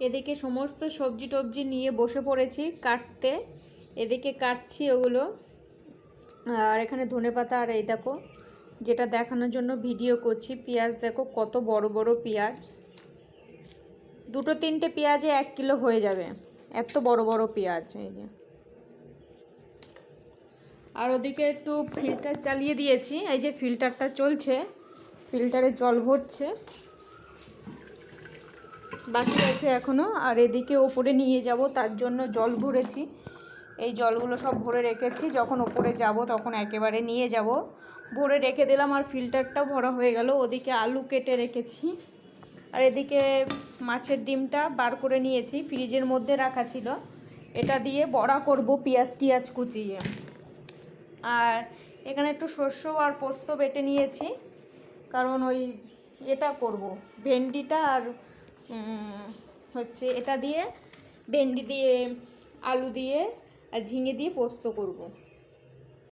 এদিকে সমস্ত সবজি টবজি নিয়ে বসে পড়েছি কাটতে। এদিকে কাটছি ওগুলো, আর এখানে ধনেপাতা, আর এই দেখো যেটা দেখানোর জন্য ভিডিও করছি, পেঁয়াজ দেখো কত বড় বড় পেঁয়াজ, দুটো তিনটে পেঁয়াজে 1 কিলো হয়ে যাবে, এত বড় বড় পেঁয়াজ। এই যে, আর ওদিকে একটু ফিল্টার চালিয়ে দিয়েছি, এই যে ফিল্টারটা চলছে, ফিল্টারে জল ভরছে, বাকি আছে এখনও। আর এদিকে ওপরে নিয়ে যাব, তার জন্য জল ভরেছি, এই জলগুলো সব ভরে রেখেছি, যখন ওপরে যাব তখন একেবারে নিয়ে যাব। ভরে রেখে দিলাম, আর ফিল্টারটাও ভরা হয়ে গেল। ওদিকে আলু কেটে রেখেছি, আর এদিকে মাছের ডিমটা বার করে নিয়েছি, ফ্রিজের মধ্যে রাখা ছিল, এটা দিয়ে বড়া করব পেঁয়াজ টিয়াজ কুচিয়ে। আর এখানে একটু শস্য আর পোস্ত বেটে নিয়েছি, কারণ ওই এটা করব, ভেন্ডিটা আর হচ্ছে এটা দিয়ে, ভেন্ডি দিয়ে, আলু দিয়ে আর ঝিঙে দিয়ে পোস্ত করব।